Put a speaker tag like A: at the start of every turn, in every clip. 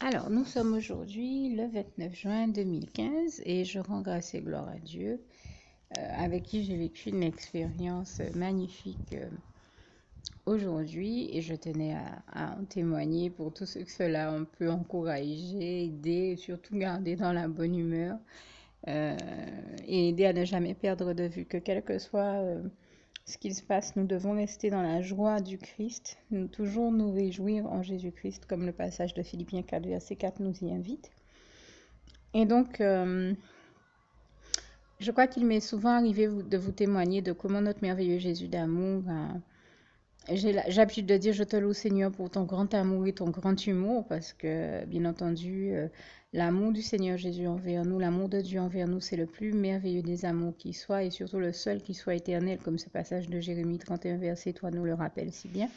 A: Alors, nous sommes aujourd'hui le 29 juin 2015 et je rends grâce et gloire à Dieu, avec qui j'ai vécu une expérience magnifique aujourd'hui et je tenais à en témoigner pour tous ceux que cela on peut encourager, aider et surtout garder dans la bonne humeur euh, et aider à ne jamais perdre de vue que quel que soit ce qu'il se passe, nous devons rester dans la joie du Christ, toujours nous réjouir en Jésus-Christ, comme le passage de Philippiens 4, verset 4 nous y invite. Et donc, je crois qu'il m'est souvent arrivé de vous témoigner de comment notre merveilleux Jésus d'amour j'ai l'habitude de dire je te loue Seigneur pour ton grand amour et ton grand humour parce que bien entendu l'amour du Seigneur Jésus envers nous, l'amour de Dieu envers nous, c'est le plus merveilleux des amours qui soit et surtout le seul qui soit éternel comme ce passage de Jérémie 31 verset 3 nous le rappelle si bien.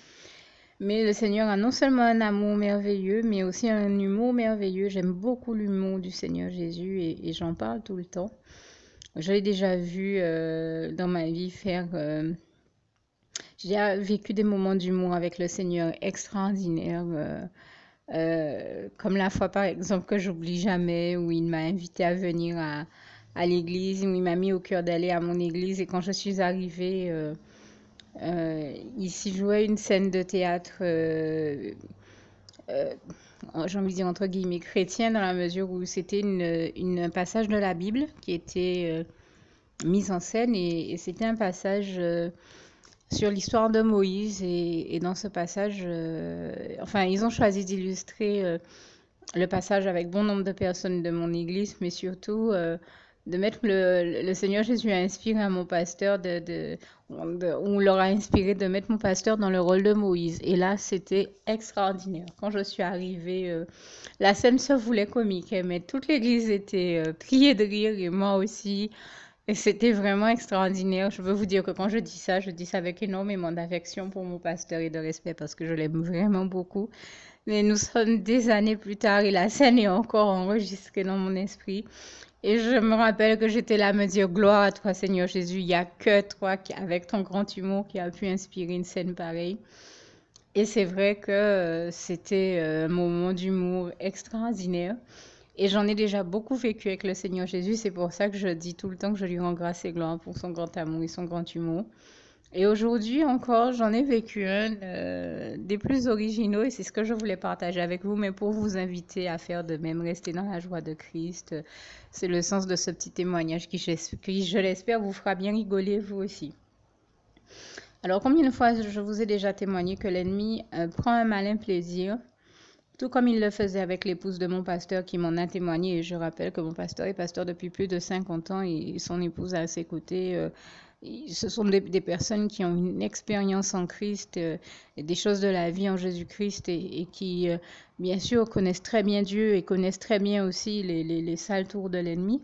A: Mais le Seigneur a non seulement un amour merveilleux mais aussi un humour merveilleux. J'aime beaucoup l'humour du Seigneur Jésus et j'en parle tout le temps. Je l'ai déjà vu dans ma vie faire j'ai vécu des moments d'humour avec le Seigneur extraordinaires, comme la fois par exemple que j'oublie jamais, où il m'a invité à venir à l'église, où il m'a mis au cœur d'aller à mon église. Et quand je suis arrivée, il jouait une scène de théâtre, euh, j'ai envie de dire entre guillemets chrétien, dans la mesure où c'était un passage de la Bible qui était mis en scène et c'était un passage sur l'histoire de Moïse et dans ce passage, enfin, ils ont choisi d'illustrer le passage avec bon nombre de personnes de mon église, mais surtout de mettre le Seigneur Jésus a inspiré à mon pasteur, on leur a inspiré de mettre mon pasteur dans le rôle de Moïse. Et là, c'était extraordinaire. Quand je suis arrivée, la scène se voulait comique, mais toute l'église était pliée de rire et moi aussi. Et c'était vraiment extraordinaire. Je veux vous dire que quand je dis ça avec énormément d'affection pour mon pasteur et de respect parce que je l'aime vraiment beaucoup. Mais nous sommes des années plus tard et la scène est encore enregistrée dans mon esprit. Et je me rappelle que j'étais là à me dire gloire à toi Seigneur Jésus, il n'y a que toi qui, avec ton grand humour qui a pu inspirer une scène pareille. Et c'est vrai que c'était un moment d'humour extraordinaire. Et j'en ai déjà beaucoup vécu avec le Seigneur Jésus. C'est pour ça que je dis tout le temps que je lui rends grâce et gloire pour son grand amour et son grand humour. Et aujourd'hui encore, j'en ai vécu un des plus originaux et c'est ce que je voulais partager avec vous, mais pour vous inviter à faire de même, rester dans la joie de Christ. C'est le sens de ce petit témoignage qui, je l'espère, vous fera bien rigoler vous aussi. Alors, combien de fois je vous ai déjà témoigné que l'ennemi prend un malin plaisir, tout comme il le faisait avec l'épouse de mon pasteur qui m'en a témoigné. Et je rappelle que mon pasteur est pasteur depuis plus de 50 ans et son épouse à ses côtés. Ce sont des personnes qui ont une expérience en Christ, et des choses de la vie en Jésus-Christ et qui, bien sûr, connaissent très bien Dieu et connaissent très bien aussi les sales tours de l'ennemi.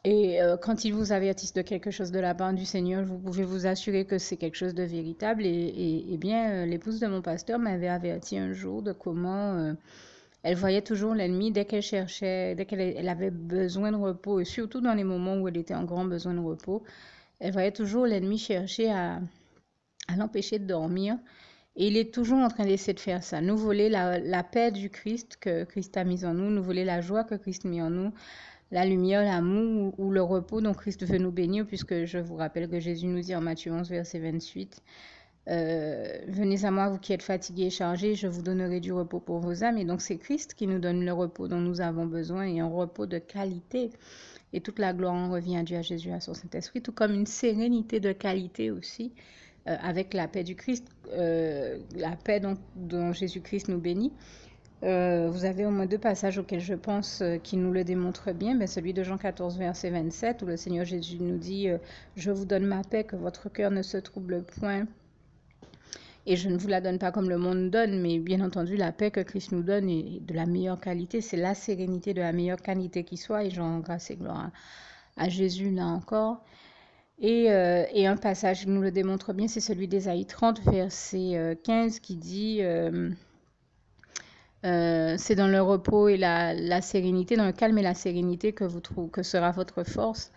A: Et quand ils vous avertissent de quelque chose de la part du Seigneur, vous pouvez vous assurer que c'est quelque chose de véritable. Et bien, l'épouse de mon pasteur m'avait averti un jour de comment elle voyait toujours l'ennemi dès qu'elle cherchait, dès qu'elle avait besoin de repos, et surtout dans les moments où elle était en grand besoin de repos, elle voyait toujours l'ennemi chercher à l'empêcher de dormir. Et il est toujours en train d'essayer de faire ça. Nous voler la paix du Christ que Christ a mise en nous, nous voler la joie que Christ a mis en nous, la lumière, l'amour ou le repos dont Christ veut nous bénir, puisque je vous rappelle que Jésus nous dit en Matthieu 11, verset 28, venez à moi, vous qui êtes fatigués et chargés, je vous donnerai du repos pour vos âmes. Et donc c'est Christ qui nous donne le repos dont nous avons besoin et un repos de qualité. Et toute la gloire en revient à Dieu, à Jésus, à son Saint-Esprit, tout comme une sérénité de qualité aussi, avec la paix du Christ, la paix dont Jésus-Christ nous bénit. Vous avez au moins deux passages auxquels je pense qui nous le démontrent bien. Ben, celui de Jean 14, verset 27, où le Seigneur Jésus nous dit je vous donne ma paix, que votre cœur ne se trouble point. Et je ne vous la donne pas comme le monde donne, mais bien entendu, la paix que Christ nous donne est de la meilleure qualité. C'est la sérénité de la meilleure qualité qui soit. Et j'en grâce et gloire à Jésus là encore. Et un passage qui nous le démontre bien, c'est celui d'Ésaïe 30, verset 15, qui dit c'est dans le repos et la sérénité, dans le calme et la sérénité que sera votre force.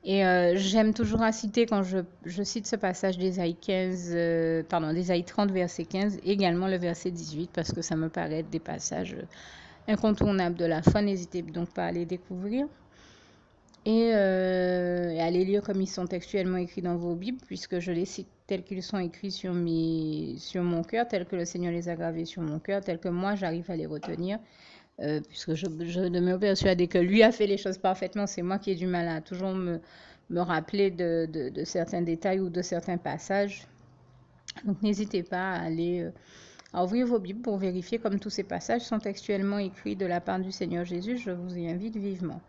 A: Et j'aime toujours à citer, quand je cite ce passage d'Ésaïe 30, verset 15, également le verset 18, parce que ça me paraît être des passages incontournables de la foi. N'hésitez donc pas à les découvrir et à les lire comme ils sont textuellement écrits dans vos Bibles, puisque je les cite tels qu'ils sont écrits sur mon cœur, tels que le Seigneur les a gravés sur mon cœur, tels que moi j'arrive à les retenir. Puisque je demeure persuadée que lui a fait les choses parfaitement, c'est moi qui ai du mal à toujours me rappeler de certains détails ou de certains passages. Donc n'hésitez pas à aller à ouvrir vos Bibles pour vérifier comme tous ces passages sont textuellement écrits de la part du Seigneur Jésus. Je vous y invite vivement.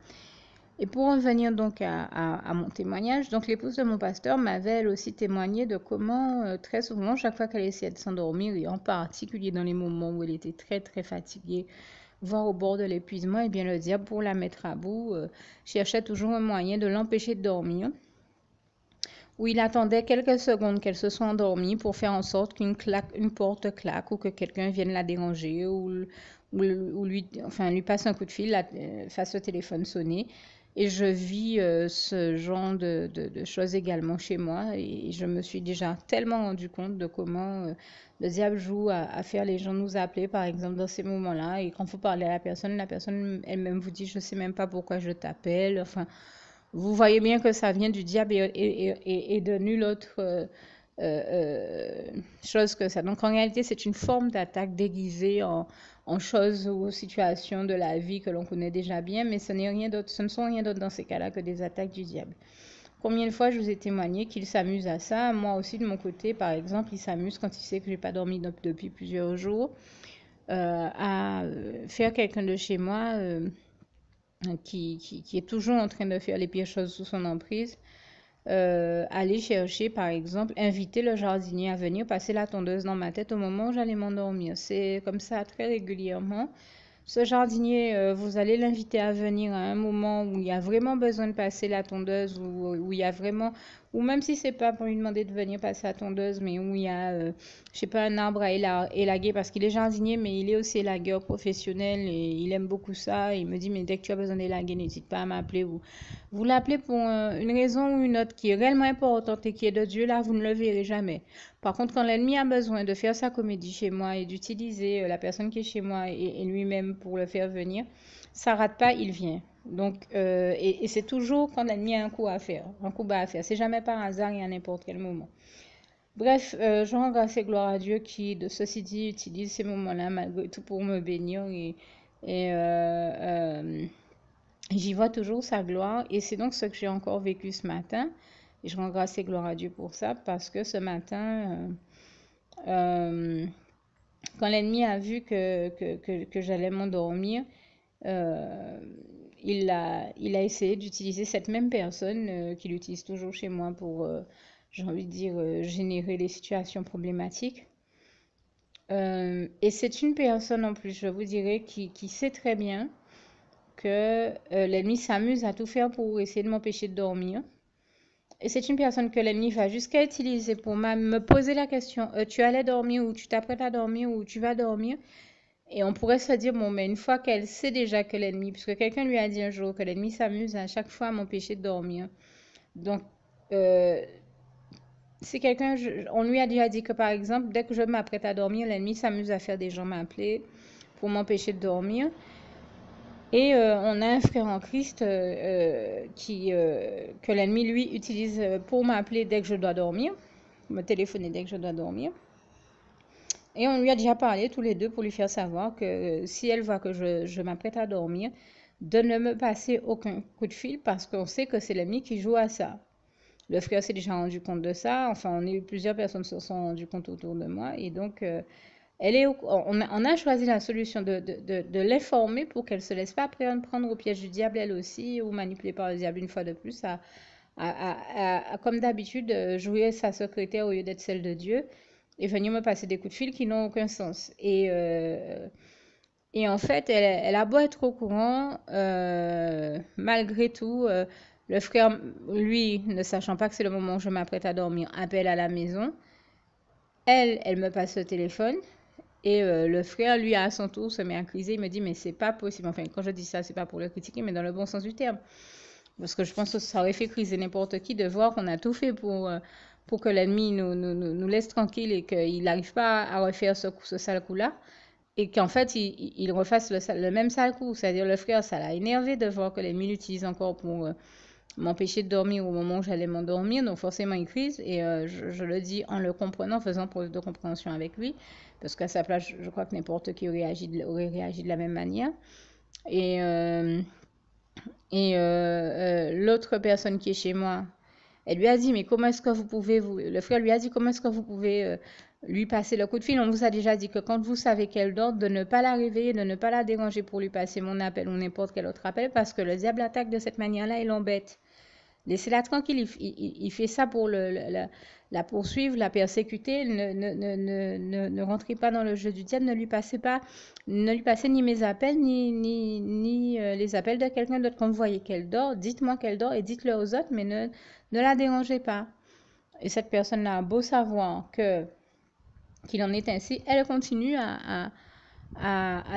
A: Et pour revenir donc à mon témoignage, donc l'épouse de mon pasteur m'avait elle aussi témoigné de comment très souvent, chaque fois qu'elle essayait de s'endormir, et en particulier dans les moments où elle était très très fatiguée, voire au bord de l'épuisement, et bien le diable, pour la mettre à bout, cherchait toujours un moyen de l'empêcher de dormir, où il attendait quelques secondes qu'elle se soit endormie pour faire en sorte qu'une porte claque ou que quelqu'un vienne la déranger ou lui passe un coup de fil, fasse le téléphone sonner. Et je vis ce genre de choses également chez moi et je me suis déjà tellement rendu compte de comment le diable joue à faire les gens nous appeler, par exemple, dans ces moments-là. Et quand il faut parler à la personne elle-même vous dit, je ne sais même pas pourquoi je t'appelle. Enfin, vous voyez bien que ça vient du diable et de nulle autre chose que ça. Donc en réalité, c'est une forme d'attaque déguisée en choses ou situations de la vie que l'on connaît déjà bien, mais ce ne sont rien d'autre dans ces cas-là que des attaques du diable. Combien de fois je vous ai témoigné qu'il s'amuse à ça? Moi aussi, de mon côté, par exemple, il s'amuse quand il sait que je n'ai pas dormi depuis plusieurs jours, à faire quelqu'un de chez moi qui est toujours en train de faire les pires choses sous son emprise. Aller chercher, par exemple, inviter le jardinier à venir passer la tondeuse dans ma tête au moment où j'allais m'endormir. C'est comme ça très régulièrement. Ce jardinier, vous allez l'inviter à venir à un moment où il y a vraiment besoin de passer la tondeuse, où il y a vraiment, ou même si c'est pas pour lui demander de venir passer la tondeuse, mais où il y a, je sais pas, un arbre à élaguer, parce qu'il est jardinier, mais il est aussi élagueur professionnel et il aime beaucoup ça. Il me dit, mais dès que tu as besoin d'élaguer, n'hésite pas à m'appeler. Vous l'appelez pour une raison ou une autre qui est réellement importante et qui est de Dieu, là, vous ne le verrez jamais. Par contre, quand l'ennemi a besoin de faire sa comédie chez moi et d'utiliser la personne qui est chez moi et lui-même pour le faire venir, ça rate pas, il vient. Donc, et c'est toujours quand l'ennemi a un coup à faire, un coup bas à faire. C'est jamais par hasard et à n'importe quel moment. Bref, je rends grâce et gloire à Dieu qui, de ceci dit, utilise ces moments-là malgré tout pour me bénir et j'y vois toujours sa gloire et c'est donc ce que j'ai encore vécu ce matin. Et je rends grâce et gloire à Dieu pour ça parce que ce matin, quand l'ennemi a vu que j'allais m'endormir, il a essayé d'utiliser cette même personne qu'il utilise toujours chez moi pour, j'ai envie de dire, générer des situations problématiques. Et c'est une personne en plus, je vous dirais, qui sait très bien que l'ennemi s'amuse à tout faire pour essayer de m'empêcher de dormir. Et c'est une personne que l'ennemi va jusqu'à utiliser pour me poser la question, tu allais dormir ou tu t'apprêtes à dormir ou tu vas dormir? Et on pourrait se dire, bon, mais une fois qu'elle sait déjà que l'ennemi, puisque quelqu'un lui a dit un jour que l'ennemi s'amuse à chaque fois à m'empêcher de dormir. Donc, si quelqu'un, on lui a déjà dit que par exemple, dès que je m'apprête à dormir, l'ennemi s'amuse à faire des gens m'appeler pour m'empêcher de dormir. Et on a un frère en Christ que l'ennemi, lui, utilise pour m'appeler dès que je dois dormir, me téléphoner dès que je dois dormir. Et on lui a déjà parlé tous les deux pour lui faire savoir que si elle voit que je m'apprête à dormir, de ne me passer aucun coup de fil parce qu'on sait que c'est l'ennemi qui joue à ça. Le frère s'est déjà rendu compte de ça. Enfin, plusieurs personnes se sont rendues compte autour de moi. Et donc, on a choisi la solution de l'informer pour qu'elle ne se laisse pas prendre au piège du diable elle aussi ou manipulée par le diable une fois de plus comme d'habitude jouer sa secrétaire au lieu d'être celle de Dieu et venir me passer des coups de fil qui n'ont aucun sens. Et en fait, elle a beau être au courant, malgré tout, le frère, lui, ne sachant pas que c'est le moment où je m'apprête à dormir, appelle à la maison. Elle me passe le téléphone. Et le frère, lui, à son tour, se met à criser. Il me dit, mais c'est pas possible. Enfin, quand je dis ça, c'est pas pour le critiquer, mais dans le bon sens du terme. Parce que je pense que ça aurait fait criser n'importe qui de voir qu'on a tout fait pour que l'ennemi nous laisse tranquille et qu'il n'arrive pas à refaire ce sale coup-là. et qu'en fait, il refasse le même sale coup. C'est-à-dire, le frère, ça l'a énervé de voir que l'ennemi l'utilise encore pour m'empêcher de dormir au moment où j'allais m'endormir. Donc, forcément, il crise. Et je le dis en le comprenant, faisant preuve de compréhension avec lui. Parce qu'à sa place, je crois que n'importe qui aurait réagi de la même manière. Et, l'autre personne qui est chez moi, elle lui a dit, mais comment est-ce que vous pouvez, le frère lui a dit, comment est-ce que vous pouvez lui passer le coup de fil? On vous a déjà dit que quand vous savez qu'elle dort, de ne pas la réveiller, de ne pas la déranger pour lui passer mon appel ou n'importe quel autre appel, parce que le diable attaque de cette manière-là et l'embête. Laissez-la tranquille, il fait ça pour la poursuivre, la persécuter. Ne rentrez pas dans le jeu du diable, ne lui passez ni mes appels, ni les appels de quelqu'un d'autre. Quand vous voyez qu'elle dort, dites-moi qu'elle dort et dites-le aux autres, mais ne la dérangez pas. Et cette personne-là a beau savoir qu'il en est ainsi, elle continue à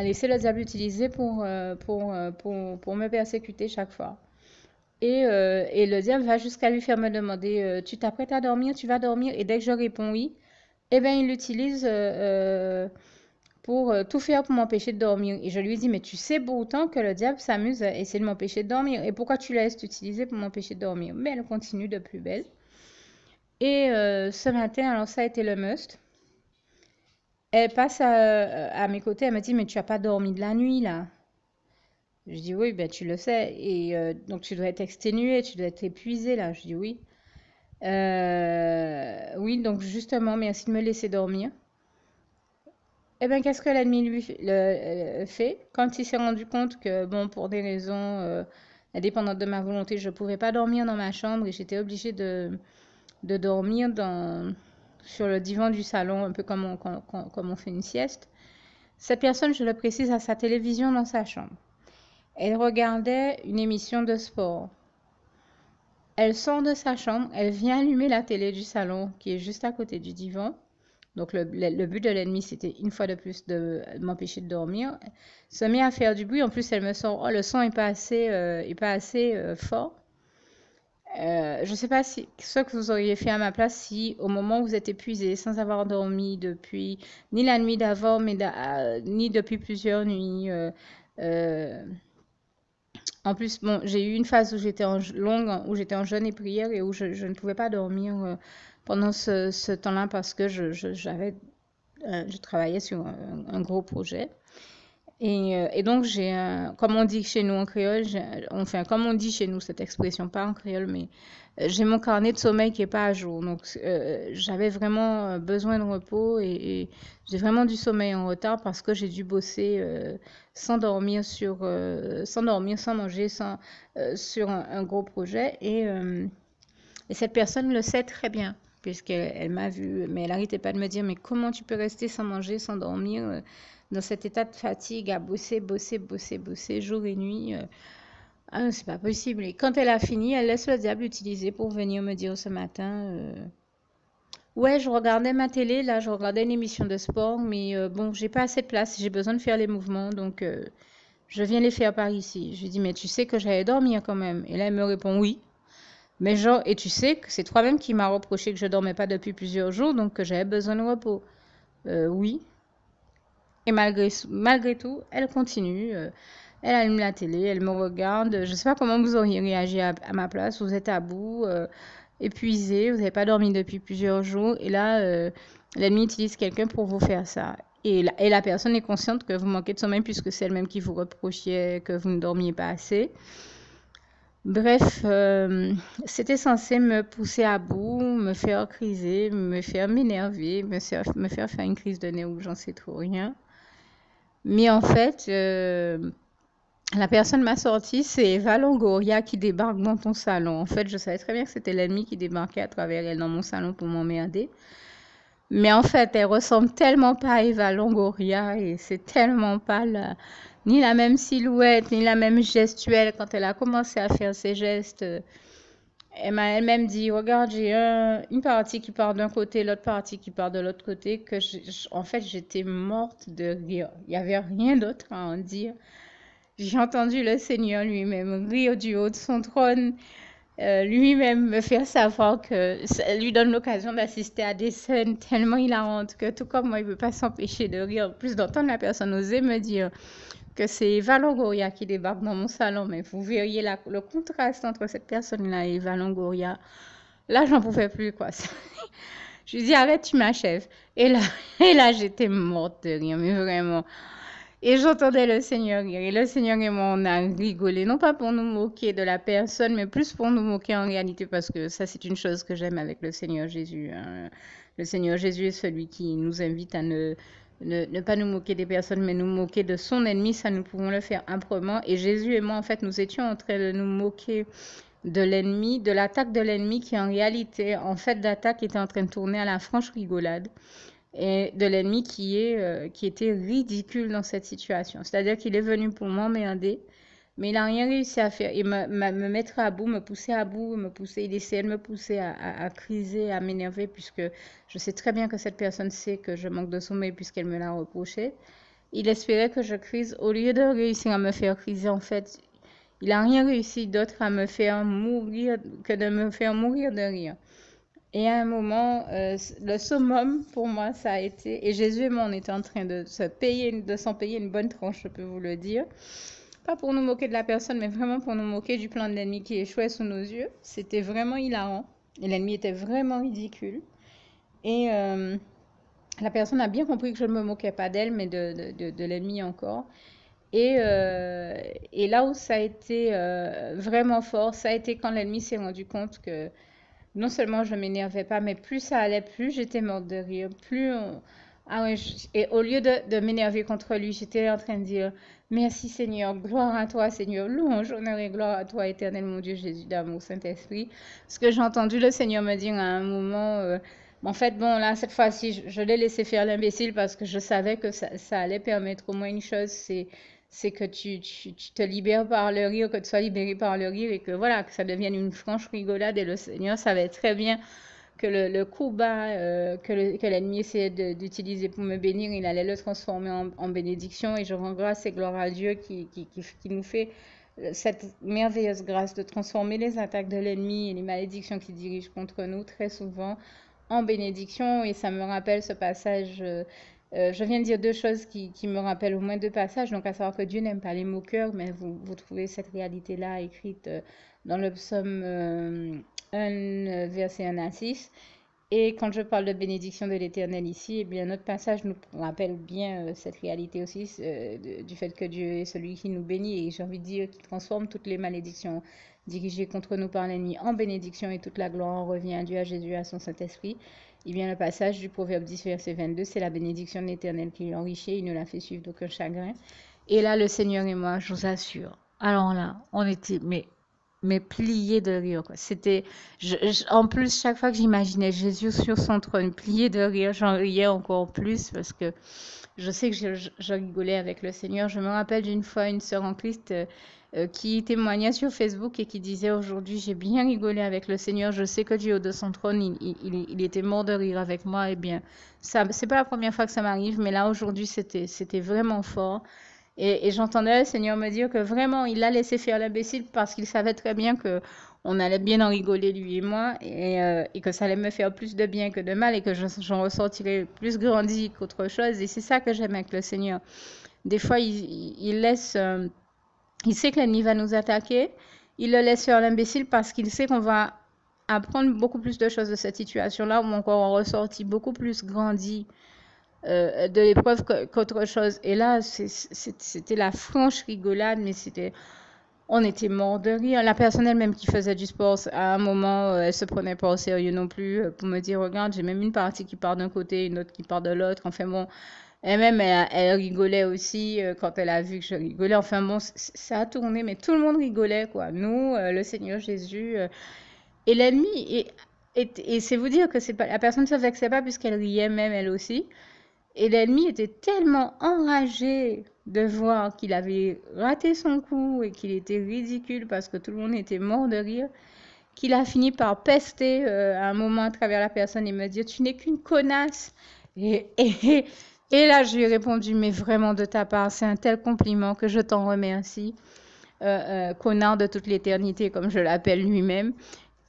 A: laisser le diable utiliser pour me persécuter chaque fois. Et le diable va jusqu'à lui faire me demander, tu t'apprêtes à dormir, tu vas dormir? Et dès que je réponds oui, eh bien, il l'utilise pour tout faire pour m'empêcher de dormir. Et je lui dis, mais tu sais pourtant que le diable s'amuse à essayer de m'empêcher de dormir. Et pourquoi tu laisses t'utiliser pour m'empêcher de dormir? Mais elle continue de plus belle. Et ce matin, alors ça a été le must. Elle passe à mes côtés, elle me dit, mais tu n'as pas dormi de la nuit là? Je dis oui, ben tu le sais. Et donc tu dois être exténué, tu dois être épuisé là. Je dis oui. Oui, donc justement, merci de me laisser dormir. Eh bien, qu'est-ce que l'ennemi lui fait? Quand il s'est rendu compte que, bon, pour des raisons indépendantes de ma volonté, je ne pouvais pas dormir dans ma chambre et j'étais obligée de dormir sur le divan du salon, un peu comme on fait une sieste. Cette personne, je le précise, a sa télévision dans sa chambre. Elle regardait une émission de sport. Elle sort de sa chambre, elle vient allumer la télé du salon qui est juste à côté du divan. Donc le but de l'ennemi, c'était une fois de plus de m'empêcher de dormir. Se met à faire du bruit. En plus, elle me sort, oh, le son n'est pas assez fort. Je ne sais pas ce que vous auriez fait à ma place si au moment où vous êtes épuisé, sans avoir dormi depuis ni la nuit d'avant, ni depuis plusieurs nuits. En plus, bon, j'ai eu une phase où j'étais en jeûne et prière et où je ne pouvais pas dormir pendant ce temps-là parce que je travaillais sur un gros projet. Et donc, comme on dit chez nous en créole, comme on dit chez nous cette expression, pas en créole, mais j'ai mon carnet de sommeil qui n'est pas à jour. Donc, j'avais vraiment besoin de repos et j'ai vraiment du sommeil en retard parce que j'ai dû bosser sans dormir, sans manger, sur un gros projet. Et cette personne le sait très bien, puisqu'elle m'a vue, mais elle n'arrêtait pas de me dire, mais comment tu peux rester sans manger, sans dormir, dans cet état de fatigue, à bosser jour et nuit. Ah, c'est pas possible. Et quand elle a fini, elle laisse le diable utiliser pour venir me dire ce matin, ouais, je regardais ma télé, là, je regardais une émission de sport, mais bon, j'ai pas assez de place, j'ai besoin de faire les mouvements, donc je viens les faire par ici. Je lui dis, mais tu sais que j'allais dormir quand même. Et là, elle me répond, oui. Mais genre, et tu sais que c'est toi-même qui m'as reproché que je dormais pas depuis plusieurs jours, donc que j'avais besoin de repos. Oui. Et malgré tout, elle continue. Elle allume la télé, elle me regarde. Je ne sais pas comment vous auriez réagi à ma place. Vous êtes à bout, épuisé, vous n'avez pas dormi depuis plusieurs jours. Et là, l'ennemi utilise quelqu'un pour vous faire ça. Et la personne est consciente que vous manquez de sommeil puisque c'est elle-même qui vous reprochait que vous ne dormiez pas assez. Bref, c'était censé me pousser à bout, me faire criser, me faire m'énerver, me faire faire une crise de nerfs ou j'en sais trop rien. Mais en fait, la personne m'a sorti, c'est Eva Longoria qui débarque dans ton salon. En fait, je savais très bien que c'était l'ennemi qui débarquait à travers elle dans mon salon pour m'emmerder. Mais en fait, elle ressemble tellement pas à Eva Longoria et c'est tellement pas ni la même silhouette, ni la même gestuelle. Quand elle a commencé à faire ses gestes, elle m'a elle-même dit, regarde, j'ai une partie qui part d'un côté, l'autre partie qui part de l'autre côté, que en fait, j'étais morte de rire. Il n'y avait rien d'autre à en dire. J'ai entendu le Seigneur lui-même rire du haut de son trône. lui-même me faire savoir que ça lui donne l'occasion d'assister à des scènes tellement hilarantes que tout comme moi, il ne peut pas s'empêcher de rire. En plus d'entendre la personne oser me dire que c'est Eva Longoria qui débarque dans mon salon, mais vous verriez le contraste entre cette personne-là et Eva Longoria. Là, j'en pouvais plus, quoi. Je lui dis, arrête, tu m'achèves. Et là, j'étais morte de rire, mais vraiment. Et j'entendais le Seigneur rire. Et le Seigneur et moi, on a rigolé. Non pas pour nous moquer de la personne, mais plus pour nous moquer en réalité, parce que ça, c'est une chose que j'aime avec le Seigneur Jésus. Hein. Le Seigneur Jésus est celui qui nous invite à ne pas nous moquer des personnes, mais nous moquer de son ennemi. Ça, nous pouvons le faire âprement. Et Jésus et moi, en fait, nous étions en train de nous moquer de l'ennemi, de l'attaque de l'ennemi qui en réalité, en fait d'attaque, était en train de tourner à la franche rigolade et de l'ennemi qui était ridicule dans cette situation. C'est-à-dire qu'il est venu pour m'emmerder, mais il n'a rien réussi à faire. Il me mettre à bout, me pousser à bout, il essayait de me pousser à criser, à m'énerver, puisque je sais très bien que cette personne sait que je manque de sommeil puisqu'elle me l'a reproché. Il espérait que je crise. Au lieu de réussir à me faire criser, en fait, il n'a rien réussi d'autre à me faire mourir que de me faire mourir de rire. Et à un moment, le summum pour moi, ça a été, et Jésus et moi, on était en train de s'en payer une bonne tranche, je peux vous le dire. Pas pour nous moquer de la personne, mais vraiment pour nous moquer du plan de l'ennemi qui échouait sous nos yeux. C'était vraiment hilarant. Et l'ennemi était vraiment ridicule. Et la personne a bien compris que je ne me moquais pas d'elle, mais de l'ennemi encore. Et là où ça a été vraiment fort, ça a été quand l'ennemi s'est rendu compte que non seulement je m'énervais pas, mais plus ça allait, plus j'étais morte de rire. Ah ouais, et au lieu de m'énerver contre lui, j'étais en train de dire merci Seigneur, gloire à toi Seigneur, louange, honneur et gloire à toi éternel mon Dieu Jésus d'amour Saint-Esprit. Ce que j'ai entendu le Seigneur me dire à un moment, en fait, bon là, cette fois-ci, je l'ai laissé faire l'imbécile parce que je savais que ça allait permettre au moins une chose, c'est que tu te libères par le rire, que tu sois libéré par le rire et que voilà, que ça devienne une franche rigolade. Et le Seigneur savait très bien que le coup bas que l'ennemi essayait d'utiliser pour me bénir, il allait le transformer en bénédiction. Et je rends grâce et gloire à Dieu qui nous fait cette merveilleuse grâce de transformer les attaques de l'ennemi et les malédictions qui dirigent contre nous très souvent en bénédiction. Et ça me rappelle ce passage. Je viens de dire deux choses qui me rappellent au moins deux passages. Donc, à savoir que Dieu n'aime pas les moqueurs, mais vous trouvez cette réalité-là écrite dans le psaume 1, verset 1 à 6. Et quand je parle de bénédiction de l'Éternel ici, eh bien, notre passage nous rappelle bien cette réalité aussi du fait que Dieu est celui qui nous bénit et j'ai envie de dire qui transforme toutes les malédictions dirigées contre nous par l'ennemi en bénédiction et toute la gloire en revient à Dieu, à Jésus, à son Saint-Esprit. Eh bien, le passage du Proverbe 10, verset 22, c'est la bénédiction de l'Éternel qui l'enrichit, il ne la fait suivre d'aucun chagrin. Et là, le Seigneur et moi, je vous assure. Alors là, on était, mais plié de rire, quoi. C'était, en plus, chaque fois que j'imaginais Jésus sur son trône, plié de rire, j'en riais encore plus parce que je sais que je rigolais avec le Seigneur. Je me rappelle d'une fois une sœur en Christ qui témoignait sur Facebook et qui disait aujourd'hui, j'ai bien rigolé avec le Seigneur. Je sais que Dieu est de son trône, il était mort de rire avec moi. Eh bien, ça, c'est pas la première fois que ça m'arrive, mais là aujourd'hui, c'était vraiment fort. Et j'entendais le Seigneur me dire que vraiment, il l'a laissé faire l'imbécile parce qu'il savait très bien que on allait bien en rigoler, lui et moi, et que ça allait me faire plus de bien que de mal, et que j'en ressortirais plus grandi qu'autre chose. Et c'est ça que j'aime avec le Seigneur. Des fois, il laisse... il sait que l'ennemi va nous attaquer. Il le laisse faire l'imbécile parce qu'il sait qu'on va apprendre beaucoup plus de choses de cette situation-là, ou encore en ressortir beaucoup plus grandi de l'épreuve qu'autre chose. Et là, c'était la franche rigolade, mais on était mort de rire. La personne elle-même qui faisait du sport, à un moment, elle se prenait pas au sérieux non plus pour me dire, regarde, j'ai même une partie qui part d'un côté, une autre qui part de l'autre. Enfin bon, elle-même, elle rigolait aussi quand elle a vu que je rigolais. Enfin bon, ça a tourné, mais tout le monde rigolait, quoi. Nous, le Seigneur Jésus, et l'ennemi. Et c'est vous dire que c'est pas, la personne ne se vexait pas puisqu'elle riait même elle aussi. Et l'ennemi était tellement enragé de voir qu'il avait raté son coup et qu'il était ridicule parce que tout le monde était mort de rire, qu'il a fini par pester à un moment à travers la personne et me dire « Tu n'es qu'une connasse !» Et là, je lui ai répondu « Mais vraiment de ta part, c'est un tel compliment que je t'en remercie. » connard de toute l'éternité, comme je l'appelle lui-même.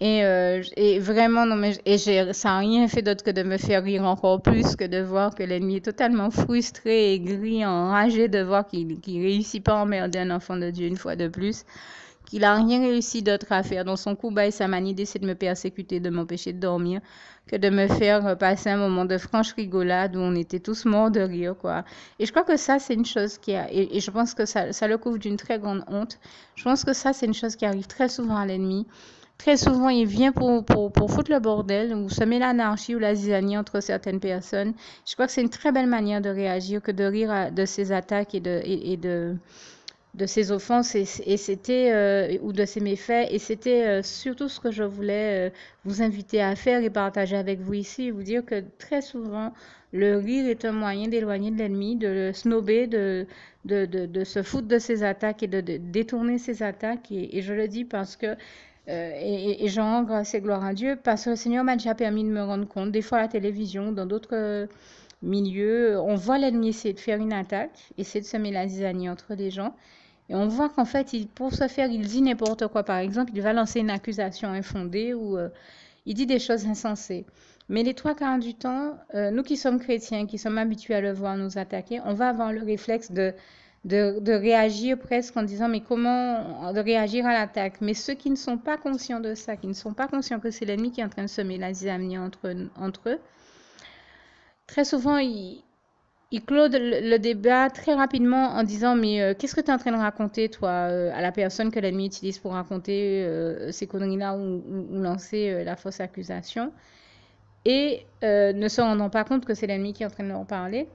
A: Et vraiment, non, mais ça n'a rien fait d'autre que de me faire rire encore plus, que de voir que l'ennemi est totalement frustré, aigri, enragé de voir qu'il ne réussit pas à emmerder un enfant de Dieu une fois de plus, qu'il n'a rien réussi d'autre à faire. Dans son coup bas et sa manie d'essayer de me persécuter, de m'empêcher de dormir, que de me faire passer un moment de franche rigolade où on était tous morts de rire, quoi. Et je crois que ça, c'est une chose et je pense que ça le couvre d'une très grande honte. Je pense que ça, c'est une chose qui arrive très souvent à l'ennemi. Très souvent, il vient pour foutre le bordel ou semer l'anarchie ou la zizanie entre certaines personnes. Je crois que c'est une très belle manière de réagir que de rire de ses attaques de ses offenses et c'était ou de ses méfaits. Et c'était surtout ce que je voulais vous inviter à faire et partager avec vous ici, vous dire que très souvent, le rire est un moyen d'éloigner de l'ennemi, de le snober, de se foutre de ses attaques et de détourner ses attaques. Et je le dis parce que et j'en rends grâce et gloire à Dieu parce que le Seigneur m'a déjà permis de me rendre compte, des fois à la télévision, dans d'autres milieux, on voit l'ennemi essayer de faire une attaque, essayer de semer la zizanie entre les gens. Et on voit qu'en fait, pour ce faire, il dit n'importe quoi. Par exemple, il va lancer une accusation infondée ou il dit des choses insensées. Mais les trois quarts du temps, nous qui sommes chrétiens, qui sommes habitués à le voir nous attaquer, on va avoir le réflexe de réagir presque en disant mais comment de réagir à l'attaque. Mais ceux qui ne sont pas conscients de ça, qui ne sont pas conscients que c'est l'ennemi qui est en train de semer la zizanie entre eux, très souvent il clôt le débat très rapidement en disant mais qu'est-ce que tu es en train de raconter toi à la personne que l'ennemi utilise pour raconter ces conneries-là ou lancer la fausse accusation et ne se rendant pas compte que c'est l'ennemi qui est en train de leur parler.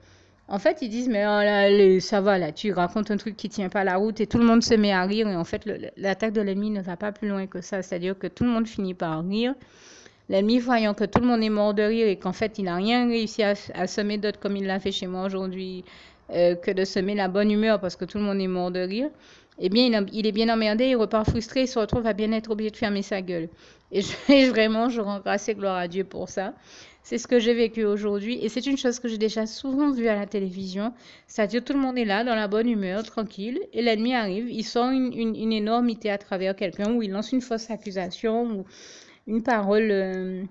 A: En fait, ils disent, mais oh là, allez, ça va, là, tu racontes un truc qui tient pas la route et tout le monde se met à rire. Et en fait, l'attaque de l'ennemi ne va pas plus loin que ça. C'est-à-dire que tout le monde finit par rire. L'ennemi, voyant que tout le monde est mort de rire et qu'en fait, il n'a rien réussi à semer d'autre comme il l'a fait chez moi aujourd'hui, que de semer la bonne humeur parce que tout le monde est mort de rire, eh bien, il est bien emmerdé, il repart frustré, il se retrouve à bien être obligé de fermer sa gueule. Et vraiment, je rends grâce et gloire à Dieu pour ça. C'est ce que j'ai vécu aujourd'hui et c'est une chose que j'ai déjà souvent vue à la télévision. C'est-à-dire tout le monde est là dans la bonne humeur, tranquille, et l'ennemi arrive, il sort une énormité à travers quelqu'un ou il lance une fausse accusation ou une parole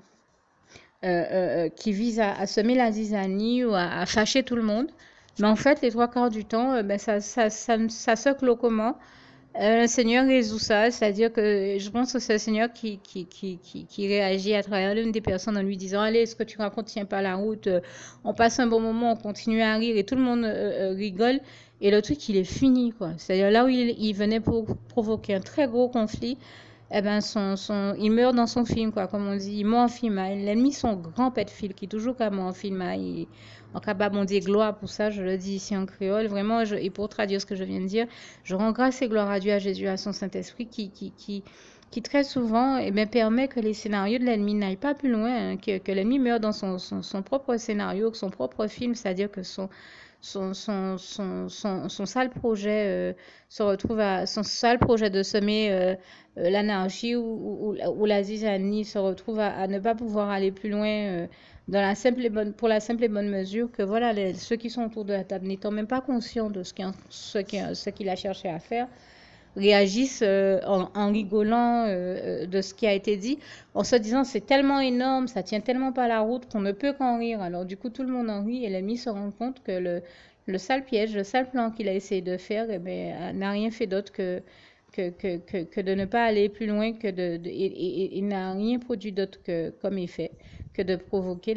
A: qui vise à semer la zizanie ou à fâcher tout le monde. Mais en fait, les trois quarts du temps, ben, ça se clôt comment le Seigneur résout ça, c'est-à-dire que je pense que c'est le Seigneur qui réagit à travers l'une des personnes en lui disant allez, ce que tu racontes tient pas la route, on passe un bon moment, on continue à rire et tout le monde rigole. Et le truc, il est fini, quoi. C'est-à-dire là où il venait pour provoquer un très gros conflit, eh ben il meurt dans son film, quoi, comme on dit, il meurt en film. L'ennemi, son grand pet de fil, qui est toujours comme en film, il en capable, on dit gloire pour ça, je le dis ici en créole. Vraiment, et pour traduire ce que je viens de dire, je rends grâce et gloire à Dieu, à Jésus, à son Saint-Esprit, qui très souvent eh bien, permet que les scénarios de l'ennemi n'aillent pas plus loin, hein, que l'ennemi meure dans son propre scénario, son propre film, c'est-à-dire que son sale projet se retrouve à son sale projet de semer l'anarchie ou la zizanie se retrouve à ne pas pouvoir aller plus loin dans la simple et bonne, pour la simple et bonne mesure que voilà ceux qui sont autour de la table n'étant même pas conscients de ce qu'il a cherché à faire réagissent en rigolant de ce qui a été dit, en se disant c'est tellement énorme, ça tient tellement pas la route qu'on ne peut qu'en rire. Alors du coup tout le monde en rit et l'ennemi se rend compte que le sale piège, le sale plan qu'il a essayé de faire eh bien, n'a rien fait d'autre que de ne pas aller plus loin et n'a rien produit d'autre comme effet que de provoquer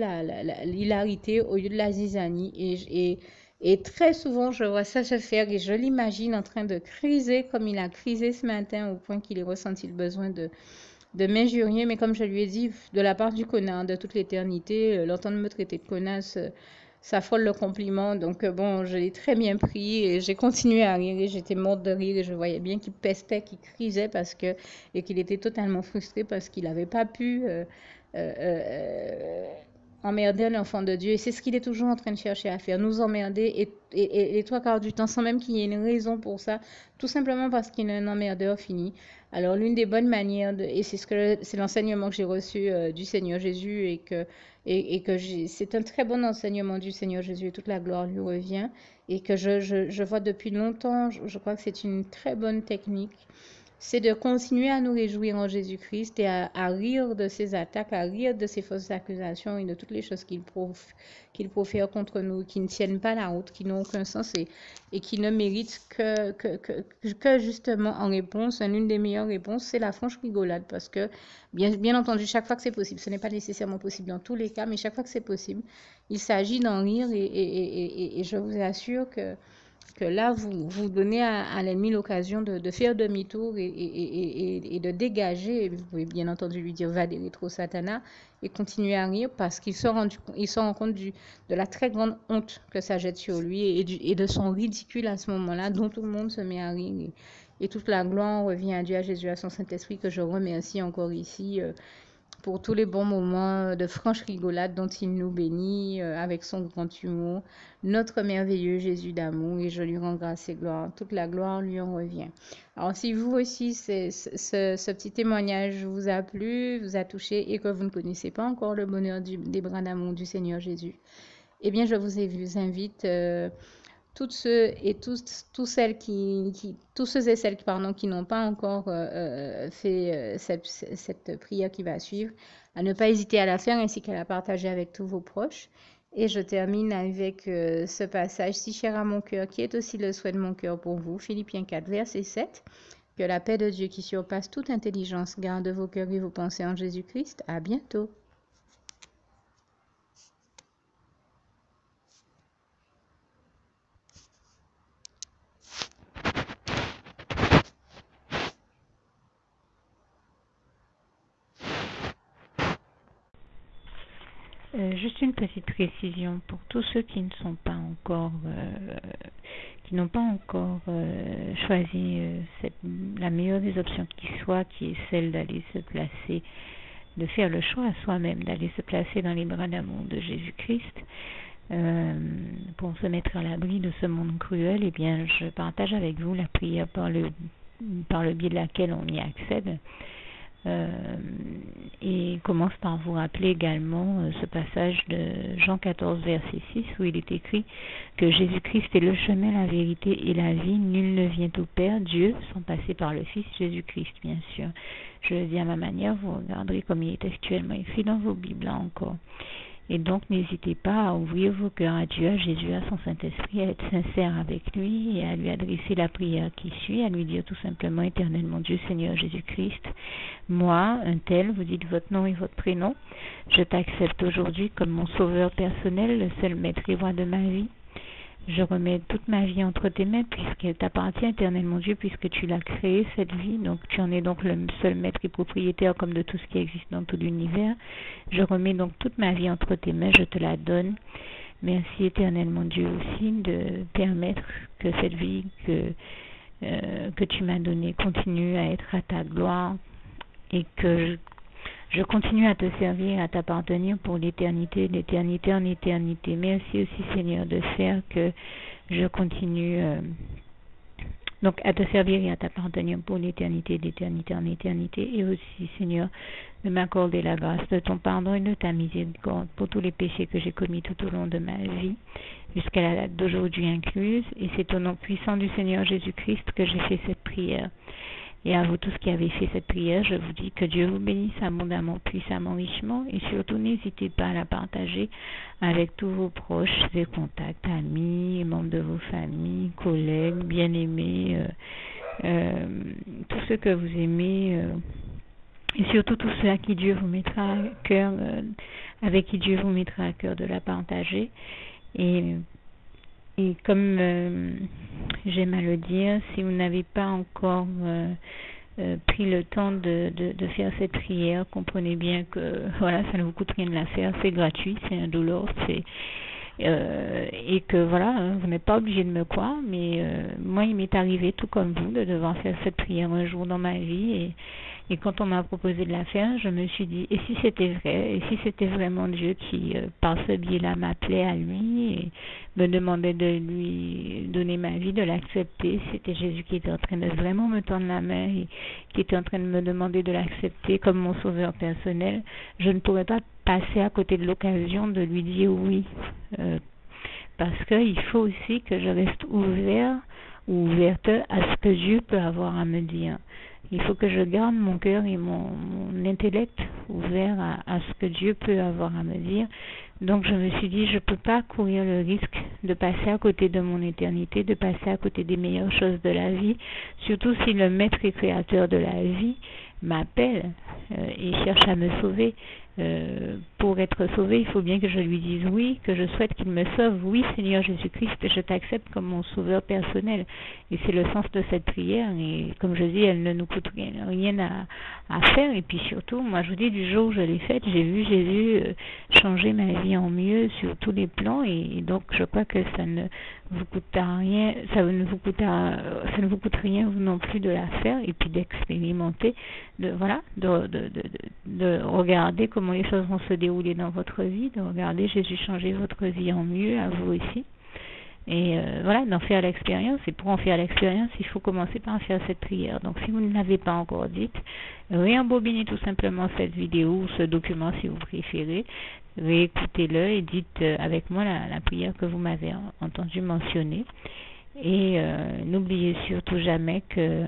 A: l'hilarité au lieu de la zizanie. Et très souvent, je vois ça se faire et je l'imagine en train de criser comme il a crisé ce matin au point qu'il ait ressenti le besoin de m'injurier. Mais comme je lui ai dit, de la part du connard de toute l'éternité, l'entendre me traiter de connasse, ça folle le compliment. Donc bon, je l'ai très bien pris et j'ai continué à rire et j'étais morte de rire et je voyais bien qu'il pestait, qu'il crisait et qu'il était totalement frustré parce qu'il n'avait pas pu emmerder un enfant de Dieu. Et c'est ce qu'il est toujours en train de chercher à faire, nous emmerder et les trois quarts du temps sans même qu'il y ait une raison pour ça, tout simplement parce qu'il est un emmerdeur fini. Alors l'une des bonnes manières, et c'est l'enseignement que j'ai reçu du Seigneur Jésus et que c'est un très bon enseignement du Seigneur Jésus et toute la gloire lui revient. et que je vois depuis longtemps, je crois que c'est une très bonne technique, c'est de continuer à nous réjouir en Jésus-Christ et à rire de ses attaques, à rire de ses fausses accusations et de toutes les choses qu'il profère contre nous, qui ne tiennent pas la route, qui n'ont aucun sens et qui ne méritent que justement en réponse, l'une des meilleures réponses, c'est la franche rigolade. Parce que, bien entendu, chaque fois que c'est possible, ce n'est pas nécessairement possible dans tous les cas, mais chaque fois que c'est possible, il s'agit d'en rire et je vous assure que là, vous donnez à l'ennemi l'occasion de faire demi-tour et de dégager. Vous pouvez bien entendu lui dire va des rétro Satana et continuer à rire parce qu'il se rend compte de la très grande honte que ça jette sur lui et de son ridicule à ce moment-là dont tout le monde se met à rire. Et toute la gloire revient à Dieu, à Jésus, à son Saint-Esprit que je remercie encore ici pour tous les bons moments de franche rigolade dont il nous bénit avec son grand humour, notre merveilleux Jésus d'amour, et je lui rends grâce et gloire. Toute la gloire lui en revient. Alors si vous aussi, ce petit témoignage vous a plu, vous a touché, et que vous ne connaissez pas encore le bonheur des bras d'amour du Seigneur Jésus, eh bien je vous invite... toutes ceux et tous celles tous ceux et celles qui n'ont pas encore fait cette prière qui va suivre, à ne pas hésiter à la faire ainsi qu'à la partager avec tous vos proches. Et je termine avec ce passage si cher à mon cœur, qui est aussi le souhait de mon cœur pour vous, Philippiens 4, verset 7. Que la paix de Dieu qui surpasse toute intelligence garde vos cœurs et vos pensées en Jésus-Christ. À bientôt.
B: Juste une petite précision pour tous ceux qui ne sont pas encore, qui n'ont pas encore choisi la meilleure des options qui soit, qui est celle d'aller se placer, de faire le choix à soi-même, d'aller se placer dans les bras d'amour de Jésus-Christ, pour se mettre à l'abri de ce monde cruel. Eh bien, je partage avec vous la prière par le biais de laquelle on y accède. Et commence par vous rappeler également ce passage de Jean 14 verset 6 où il est écrit que Jésus-Christ est le chemin, la vérité et la vie. Nul ne vient au Père, Dieu, sans passer par le Fils Jésus-Christ, bien sûr. Je le dis à ma manière, vous regarderez comme il est actuellement écrit dans vos Bibles là encore. Et donc, n'hésitez pas à ouvrir vos cœurs à Dieu, à Jésus, à son Saint-Esprit, à être sincère avec lui et à lui adresser la prière qui suit, à lui dire tout simplement, Éternel mon Dieu, Seigneur Jésus-Christ, moi, un tel, vous dites votre nom et votre prénom, je t'accepte aujourd'hui comme mon sauveur personnel, le seul maître et roi de ma vie. Je remets toute ma vie entre tes mains puisqu'elle t'appartient, Éternel mon Dieu, puisque tu l'as créée, cette vie. Donc tu en es donc le seul maître et propriétaire comme de tout ce qui existe dans tout l'univers. Je remets donc toute ma vie entre tes mains, je te la donne. Merci, Éternel mon Dieu, aussi de permettre que cette vie que tu m'as donnée continue à être à ta gloire et que je continue à te servir, à t'appartenir pour l'éternité, d'éternité en éternité. Merci aussi, Seigneur, de faire que je continue donc à te servir et à t'appartenir pour l'éternité, d'éternité en éternité. Et aussi, Seigneur, de m'accorder la grâce de ton pardon et de ta miséricorde pour tous les péchés que j'ai commis tout au long de ma vie, jusqu'à la date d'aujourd'hui incluse. Et c'est au nom puissant du Seigneur Jésus-Christ que j'ai fait cette prière. Et à vous tous qui avez fait cette prière, je vous dis que Dieu vous bénisse abondamment, puissamment, richement, et surtout n'hésitez pas à la partager avec tous vos proches et contacts, amis, membres de vos familles, collègues, bien-aimés, tous ceux que vous aimez, et surtout tous ceux à qui Dieu vous mettra à cœur, avec qui Dieu vous mettra à cœur de la partager. Et comme j'aime à le dire, si vous n'avez pas encore pris le temps de faire cette prière, comprenez bien que voilà, ça ne vous coûte rien de la faire, c'est gratuit, c'est indolore, et que voilà, vous n'êtes pas obligé de me croire, mais moi il m'est arrivé tout comme vous de devoir faire cette prière un jour dans ma vie, et quand on m'a proposé de la faire, je me suis dit, et si c'était vrai, et si c'était vraiment Dieu qui, par ce biais-là, m'appelait à lui et me demandait de lui donner ma vie, de l'accepter, c'était Jésus qui était en train de vraiment me tendre la main et qui était en train de me demander de l'accepter comme mon sauveur personnel, je ne pourrais pas passer à côté de l'occasion de lui dire oui, parce qu'il faut aussi que je reste ouvert ou ouverte à ce que Dieu peut avoir à me dire. Il faut que je garde mon cœur et mon intellect ouvert à ce que Dieu peut avoir à me dire. Donc je me suis dit, je ne peux pas courir le risque de passer à côté de mon éternité, de passer à côté des meilleures choses de la vie, surtout si le maître et créateur de la vie m'appelle et cherche à me sauver. Pour être sauvé, il faut bien que je lui dise oui, que je souhaite qu'il me sauve. Oui, Seigneur Jésus-Christ, je t'accepte comme mon sauveur personnel. Et c'est le sens de cette prière. Et comme je dis, elle ne nous coûte rien à faire. Et puis surtout, moi je vous dis, du jour où je l'ai faite, j'ai vu Jésus changer ma vie en mieux sur tous les plans. Et donc je crois que ça ne vous coûtera rien, ça ne vous coûte rien vous non plus de la faire et puis d'expérimenter, de regarder comment les choses vont se dérouler dans votre vie, de regarder Jésus changer votre vie en mieux, à vous aussi. Et d'en faire l'expérience. Et pour en faire l'expérience, il faut commencer par en faire cette prière. Donc si vous ne l'avez pas encore dite, réembobinez tout simplement cette vidéo ou ce document si vous préférez, réécoutez-le et dites avec moi la prière que vous m'avez entendu mentionner. Et n'oubliez surtout jamais que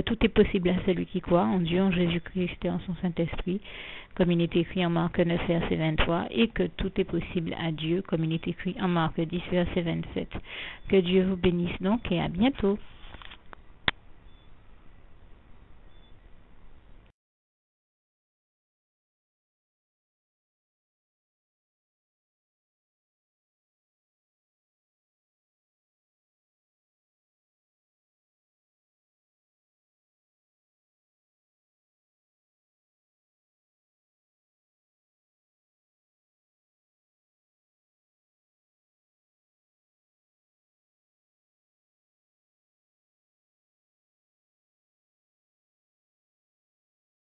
B: tout est possible à celui qui croit en Dieu, en Jésus-Christ et en son Saint-Esprit, comme il est écrit en Marc 9, verset 23, et que tout est possible à Dieu, comme il est écrit en Marc 10, verset 27. Que Dieu vous bénisse donc et à bientôt.